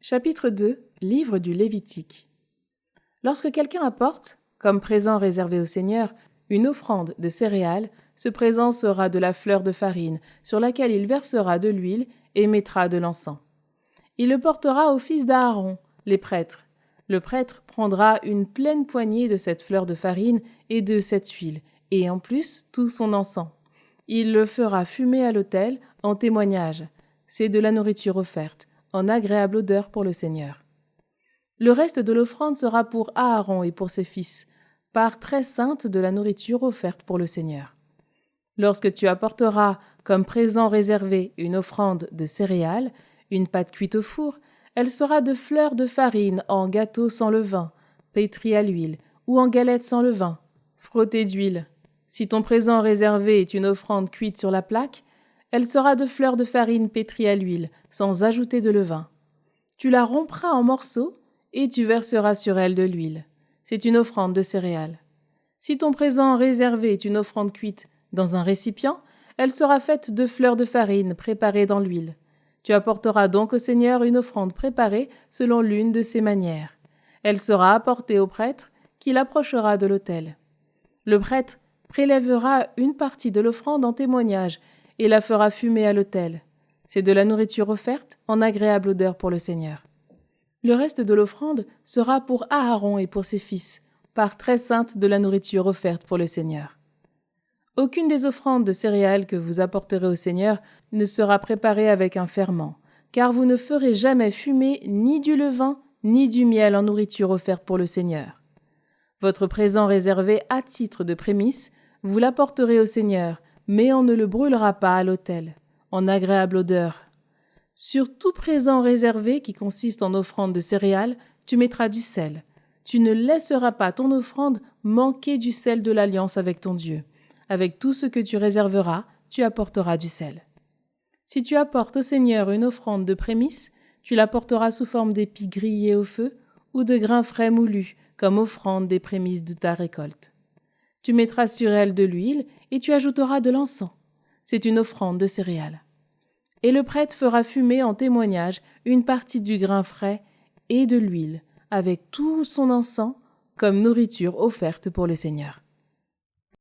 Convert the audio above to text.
Chapitre 2, Livre du Lévitique. Lorsque quelqu'un apporte, comme présent réservé au Seigneur, une offrande de céréales, ce présent sera de la fleur de farine, sur laquelle il versera de l'huile et mettra de l'encens. Il le portera aux fils d'Aaron, les prêtres. Le prêtre prendra une pleine poignée de cette fleur de farine et de cette huile, et en plus tout son encens. Il le fera fumer à l'autel en témoignage. C'est de la nourriture offerte, en agréable odeur pour le Seigneur. Le reste de l'offrande sera pour Aaron et pour ses fils, part très sainte de la nourriture offerte pour le Seigneur. Lorsque tu apporteras comme présent réservé une offrande de céréales, une pâte cuite au four, elle sera de fleur de farine en gâteau sans levain, pétrie à l'huile, ou en galette sans levain, frottée d'huile. Si ton présent réservé est une offrande cuite sur la plaque, elle sera de fleur de farine pétrie à l'huile, sans ajouter de levain. Tu la rompras en morceaux et tu verseras sur elle de l'huile. C'est une offrande de céréales. Si ton présent réservé est une offrande cuite dans un récipient, elle sera faite de fleurs de farine préparées dans l'huile. Tu apporteras donc au Seigneur une offrande préparée selon l'une de ces manières. Elle sera apportée au prêtre qui l'approchera de l'autel. Le prêtre prélèvera une partie de l'offrande en témoignage et la fera fumer à l'autel. C'est de la nourriture offerte en agréable odeur pour le Seigneur. Le reste de l'offrande sera pour Aaron et pour ses fils, part très sainte de la nourriture offerte pour le Seigneur. Aucune des offrandes de céréales que vous apporterez au Seigneur ne sera préparée avec un ferment, car vous ne ferez jamais fumer ni du levain ni du miel en nourriture offerte pour le Seigneur. Votre présent réservé à titre de prémisse, vous l'apporterez au Seigneur, mais on ne le brûlera pas à l'autel, en agréable odeur. Sur tout présent réservé qui consiste en offrande de céréales, tu mettras du sel. Tu ne laisseras pas ton offrande manquer du sel de l'alliance avec ton Dieu. Avec tout ce que tu réserveras, tu apporteras du sel. Si tu apportes au Seigneur une offrande de prémisse, tu l'apporteras sous forme d'épis grillés au feu ou de grains frais moulus, comme offrande des prémices de ta récolte. Tu mettras sur elle de l'huile et tu ajouteras de l'encens. C'est une offrande de céréales. Et le prêtre fera fumer en témoignage une partie du grain frais et de l'huile, avec tout son encens, comme nourriture offerte pour le Seigneur.